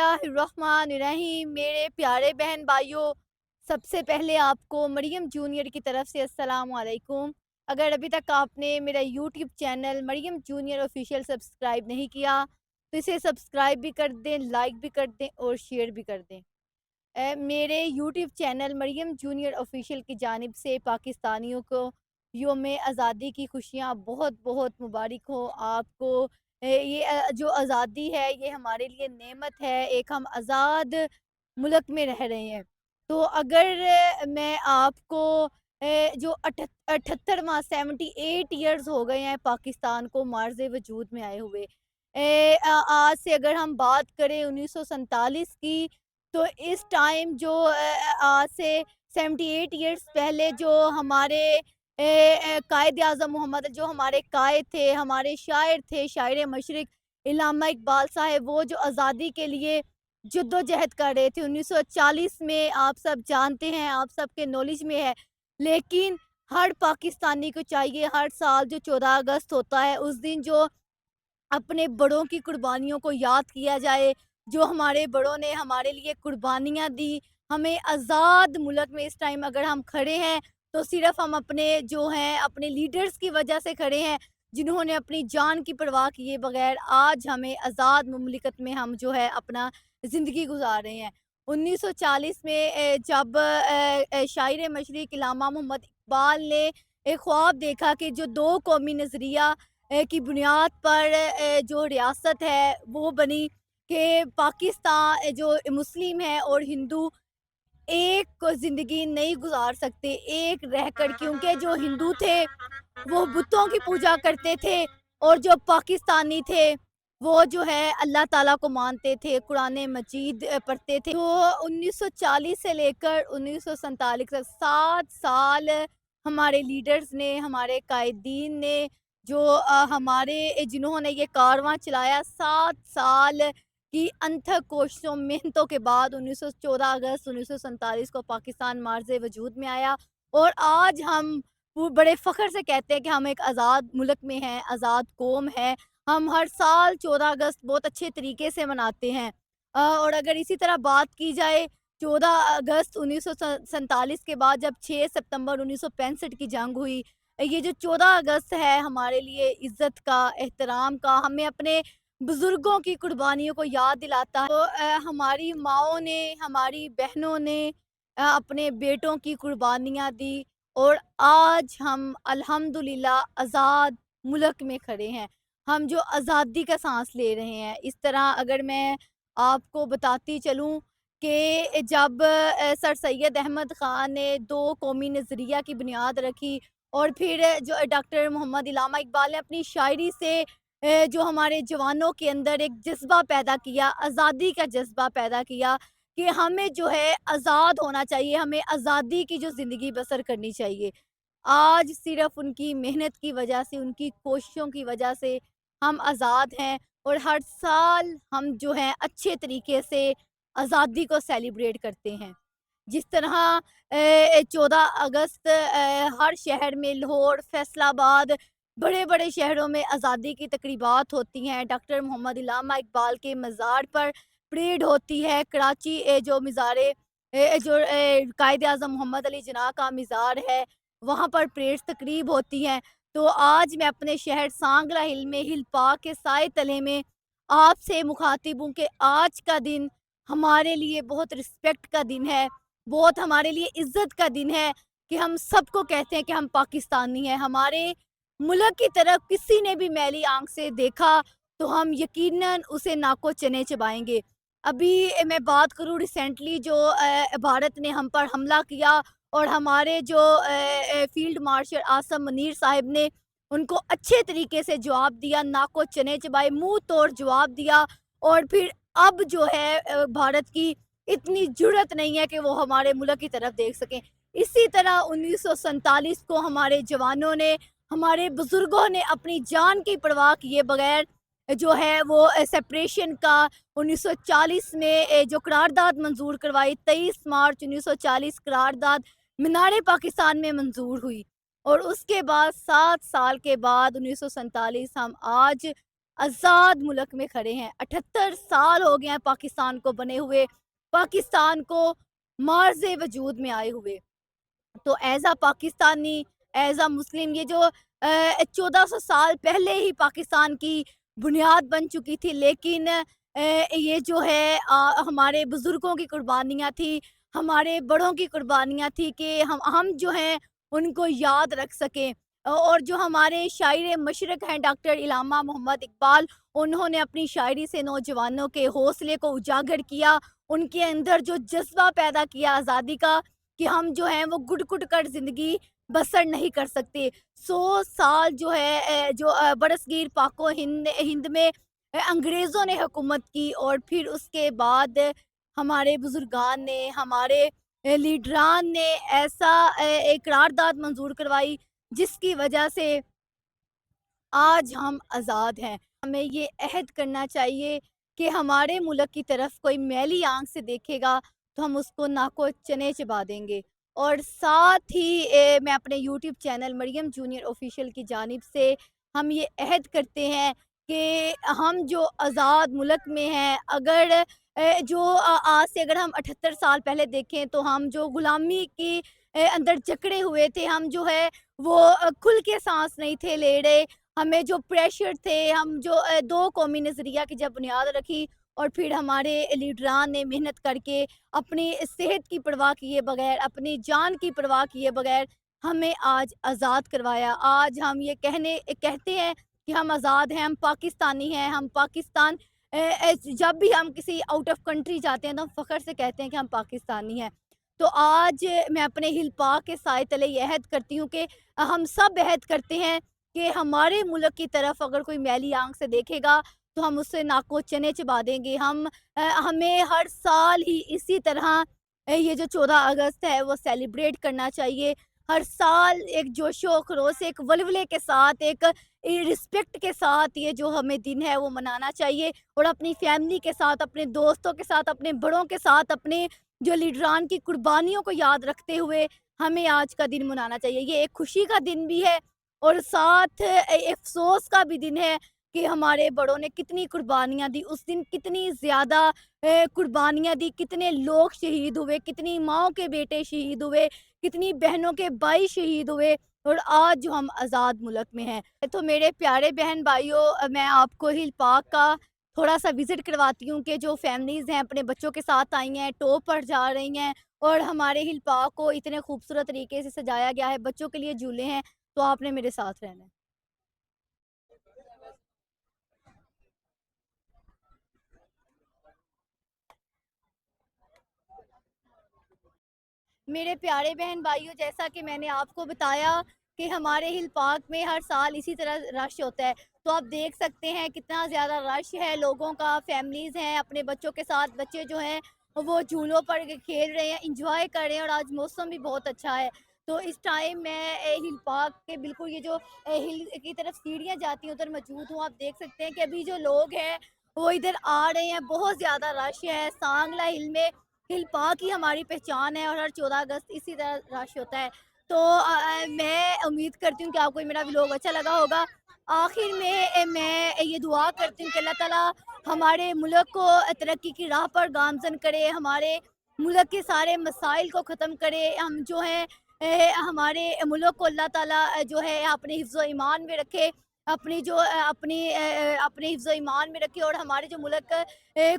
बिस्मिल्लाहिर्रहमानिर्रहीम। मेरे प्यारे बहन भाइयों, सबसे पहले आपको मरियम जूनियर की तरफ से अस्सलाम वालेकुम। अगर अभी तक आपने मेरा YouTube channel Mariyam junior official subscribe नहीं किया तो इसे सब्सक्राइब भी कर दें, लाइक भी कर दें और शेयर भी कर दें। मेरे YouTube channel Mariyam junior official की जानिब से पाकिस्तानियों को योम आज़ादी की खुशियाँ बहुत बहुत मुबारक हो आपको। ये जो आज़ादी है ये हमारे लिए नेमत है, एक हम आज़ाद मुल्क में रह रहे हैं। तो अगर मैं आपको जो 78वां 78 ईयर्स हो गए हैं पाकिस्तान को मार्ज़ वजूद में आए हुए। आज से अगर हम बात करें 1947 की, तो इस टाइम जो आज से 78 इयर्स पहले जो हमारे कायद आज़म मोहम्मद जो हमारे कायद थे, हमारे शायर थे, शायर मशरिक इल्लामा इकबाल साहब, वो जो आज़ादी के लिए जद्दोजहद कर रहे थे 1940 में, आप सब जानते हैं, आप सबके नॉलेज में है। लेकिन हर पाकिस्तानी को चाहिए हर साल जो 14 अगस्त होता है उस दिन जो अपने बड़ों की कुर्बानियों को याद किया जाए, जो हमारे बड़ों ने हमारे लिए कुर्बानियाँ दी, हमें आज़ाद मुल्क में इस टाइम अगर हम खड़े हैं, तो सिर्फ़ हम अपने जो हैं, अपने लीडर्स की वजह से खड़े हैं, जिन्होंने अपनी जान की परवाह किए बगैर आज हमें आज़ाद मुमलिकत में हम जो है अपना ज़िंदगी गुज़ार रहे हैं। 1940 में जब शायर मशरिक़ इल्लामा मोहम्मद इकबाल ने एक ख्वाब देखा कि जो 2 कौमी नज़रिया की बुनियाद पर जो रियासत है वो बनी कि पाकिस्तान जो मुस्लिम है और हिंदू एक ज़िंदगी नहीं गुजार सकते एक रहकर, क्योंकि जो हिंदू थे वो बुतों की पूजा करते थे और जो पाकिस्तानी थे वो जो है अल्लाह ताला को मानते थे, कुरान मजीद पढ़ते थे। तो 1940 से लेकर 1947 तक 7 साल हमारे लीडर्स ने, हमारे कायदीन ने, जो हमारे जिन्होंने ये कारवां चलाया, 7 साल की अनथक कोशिशों मेहनतों के बाद 14 अगस्त 1947 को पाकिस्तान मार्ज़ वजूद में आया। और आज हम वो बड़े फ़ख्र से कहते हैं कि हम एक आज़ाद मुल्क में हैं, आज़ाद कौम है। हम हर साल 14 अगस्त बहुत अच्छे तरीके से मनाते हैं। और अगर इसी तरह बात की जाए 14 अगस्त 1947 के बाद जब 6 सितंबर 1965 की जंग हुई, ये जो 14 अगस्त है हमारे लिए इज़्ज़त का, एहतराम का, हमें अपने बुज़ुर्गों की कुर्बानियों को याद दिलाता है। तो हमारी माँओं ने, हमारी बहनों ने अपने बेटों की कुर्बानियाँ दी और आज हम अल्हम्दुलिल्लाह आज़ाद मुल्क में खड़े हैं। हम जो आज़ादी का साँस ले रहे हैं। इस तरह अगर मैं आपको बताती चलूँ कि जब सर सैयद अहमद ख़ान ने 2 कौमी नज़रिया की बुनियाद रखी और फिर जो डॉक्टर मोहम्मद इल्लामा इकबाल ने अपनी शायरी से जो हमारे जवानों के अंदर एक जज़्बा पैदा किया, आज़ादी का जज़्बा पैदा किया कि हमें जो है आज़ाद होना चाहिए, हमें आज़ादी की जो ज़िंदगी बसर करनी चाहिए। आज सिर्फ़ उनकी मेहनत की वजह से, उनकी कोशिशों की वजह से हम आज़ाद हैं और हर साल हम जो हैं अच्छे तरीके से आज़ादी को सेलिब्रेट करते हैं। जिस तरह 14 अगस्त हर शहर में, लाहौर, फैसलाबाद, बड़े-बड़े शहरों में आज़ादी की तकरीबात होती हैं। डॉक्टर मोहम्मद इल्लामा इकबाल के मज़ार पर परेड होती है। कराची जो मज़ार जो कायद आज़म मोहम्मद अली जिन्ना का मज़ार है, वहाँ पर परेड तकरीब होती हैं। तो आज मैं अपने शहर सांगला हिल में, हिल पार्क के साए तले में आपसे मुखातिब हूँ कि आज का दिन हमारे लिए बहुत रिस्पेक्ट का दिन है, बहुत हमारे लिए इज़्ज़त का दिन है कि हम सबको कहते हैं कि हम पाकिस्तानी हैं। हमारे मुल्क की तरफ किसी ने भी मैली आँख से देखा तो हम यकीनन उसे नाको चने चबाएँगे। अभी मैं बात करूँ रिसेंटली जो भारत ने हम पर हमला किया और हमारे जो फ़ील्ड मार्शल आसम मुनीर साहब ने उनको अच्छे तरीके से जवाब दिया, नाको चने चबाए, मुँह तोड़ जवाब दिया। और फिर अब जो है भारत की इतनी जुर्रत नहीं है कि वो हमारे मुल्क की तरफ देख सकें। इसी तरह 1947 को हमारे जवानों ने, हमारे बुज़ुर्गों ने अपनी जान की परवाह किए बगैर जो है वो सेपरेशन का 1940 में जो करारदाद मंज़ूर करवाई, 23 मार्च 1940 करारदाद मीनार पाकिस्तान में मंज़ूर हुई। और उसके बाद 7 साल के बाद 1947 हम आज आज़ाद मुल्क में खड़े हैं। 78 साल हो गए हैं पाकिस्तान को बने हुए, पाकिस्तान को मार्ज़ वजूद में आए हुए। तो as a Pakistani, as a Muslim, ये जो 1400 साल पहले ही पाकिस्तान की बुनियाद बन चुकी थी, लेकिन ये जो है हमारे बुज़ुर्गों की कुर्बानियाँ थी, हमारे बड़ों की कुर्बानियाँ थी कि हम जो हैं उनको याद रख सकें। और जो हमारे शायर मशरक़ हैं डॉक्टर इलामा मोहम्मद इकबाल, उन्होंने अपनी शायरी से नौजवानों के हौसले को उजागर किया, उनके अंदर जो जज़्बा पैदा किया आज़ादी का, कि हम जो हैं वो घुट-घुट कर ज़िंदगी बसर नहीं कर सकते। 100 साल जो है बरसगीर पाको हिंद हिंद में अंग्रेज़ों ने हुकूमत की, और फिर उसके बाद हमारे बुज़ुर्गान ने, हमारे लीडरान ने ऐसा एक करारदाद मंज़ूर करवाई, जिसकी वजह से आज हम आज़ाद हैं। हमें ये अहद करना चाहिए कि हमारे मुल्क की तरफ कोई मैली आँख से देखेगा तो हम उसको नाको चने चबा देंगे। और साथ ही मैं अपने YouTube channel Mariyam junior official की जानिब से हम ये अहद करते हैं कि हम जो आज़ाद मुल्क में हैं, अगर आज से अगर हम 78 साल पहले देखें तो हम जो गुलामी की अंदर जकड़े हुए थे, हम जो है वो खुल के साँस नहीं थे ले रहे। हमें जो प्रेशर थे, हम जो दो कौमी नज़रिया की जब बुनियाद रखी, और फिर हमारे लीडरान ने मेहनत करके अपनी सेहत की परवाह किए बगैर, अपनी जान की परवाह किए बगैर हमें आज आज़ाद करवाया। आज हम ये कहते हैं कि हम आज़ाद हैं, हम पाकिस्तानी हैं, हम पाकिस्तान जब भी हम किसी आउट ऑफ कंट्री जाते हैं तो हम फ़ख्र से कहते हैं कि हम पाकिस्तानी हैं। तो आज मैं अपने हिल पाक के साए तले ये अहद करती हूँ कि हम सब अहद करते हैं कि हमारे मुल्क की तरफ अगर कोई मैली आँख से देखेगा तो हम उससे नाको चने चबा देंगे। हमें हर साल ही इसी तरह ये जो 14 अगस्त है वो सेलिब्रेट करना चाहिए। हर साल एक जोशो खरोश से, एक वलवले के साथ, एक रिस्पेक्ट के साथ ये जो हमें दिन है वो मनाना चाहिए, और अपनी फैमिली के साथ, अपने दोस्तों के साथ, अपने बड़ों के साथ, अपने जो लीडरान की कुर्बानियों को याद रखते हुए हमें आज का दिन मनाना चाहिए। ये एक खुशी का दिन भी है, और साथ अफ़सोस का भी दिन है कि हमारे बड़ों ने कितनी कुर्बानियाँ दी, उस दिन कितनी ज़्यादा कुर्बानियाँ दी, कितने लोग शहीद हुए, कितनी माँओं के बेटे शहीद हुए, कितनी बहनों के भाई शहीद हुए, और आज जो हम आज़ाद मुल्क में हैं। तो मेरे प्यारे बहन भाइयों, मैं आपको हिल पाक का थोड़ा-सा विज़िट करवाती हूँ कि जो फैमिलीज़ हैं अपने बच्चों के साथ आई हैं, टॉप पर जा रही हैं, और हमारे हिल पाक को इतने खूबसूरत तरीके से सजाया गया है, बच्चों के लिए झूले हैं, तो आपने मेरे साथ रहना है। मेरे प्यारे बहन भाइयों, जैसा कि मैंने आपको बताया कि हमारे हिल पार्क में हर साल इसी तरह रश होता है। तो आप देख सकते हैं कितना ज़्यादा रश है लोगों का, फैमिलीज़ हैं अपने बच्चों के साथ, बच्चे जो हैं वो झूलों पर खेल रहे हैं, एंजॉय कर रहे हैं, और आज मौसम भी बहुत अच्छा है। तो इस टाइम मैं हिल पार्क के बिल्कुल ये जो हिल की तरफ सीढ़ियाँ जाती हैं उधर मौजूद हूँ। आप देख सकते हैं कि अभी जो लोग हैं वो इधर आ रहे हैं, बहुत ज़्यादा रश है। सांगला हिल में हिल पार्क ही हमारी पहचान है, और हर 14 अगस्त इसी तरह रश होता है। तो मैं उम्मीद करती हूँ कि आपको ये मेरा व्लॉग अच्छा लगा होगा। आखिर में मैं ये दुआ करती हूँ कि अल्लाह ताला हमारे मुल्क को तरक्की की राह पर गामज़न करे, हमारे मुल्क के सारे मसाइल को ख़त्म करे। हम जो हैं हमारे मुल्क को अल्लाह ताला जो है अपने हिफ्ज़-ओ ईमान में रखे, अपने हिफ्ज़-ओ ईमान में रखे, और हमारे जो मुल्क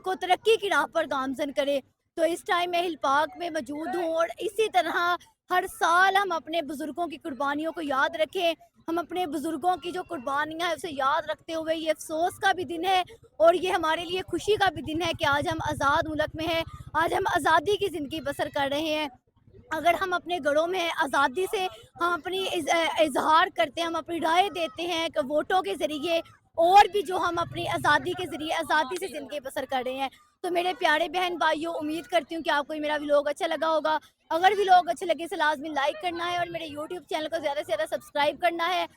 को तरक्की की राह पर गामज़न करे। तो इस टाइम मैं हिल पार्क में मौजूद हूँ, और इसी तरह हर साल हम अपने बुज़ुर्गों की कुर्बानियों को याद रखें। हम अपने बुज़ुर्गों की जो कुर्बानियाँ हैं उसे याद रखते हुए, ये अफ़सोस का भी दिन है और ये हमारे लिए खुशी का भी दिन है कि आज हम आज़ाद मुल्क में हैं, आज हम आज़ादी की ज़िंदगी बसर कर रहे हैं। अगर हम अपने घरों में आज़ादी से हम अपनी इज़हार करते हैं, हम अपनी राय देते हैं वोटों के ज़रिए, और भी जो हम अपनी आज़ादी के ज़रिए आज़ादी से ज़िंदगी बसर कर रहे हैं। तो मेरे प्यारे बहन भाइयों, उम्मीद करती हूँ कि आपको ये मेरा व्लॉग अच्छा लगा होगा। अगर व्लॉग अच्छे लगे तो लाज़मी लाइक करना है, और मेरे यूट्यूब चैनल को ज़्यादा से ज़्यादा सब्सक्राइब करना है।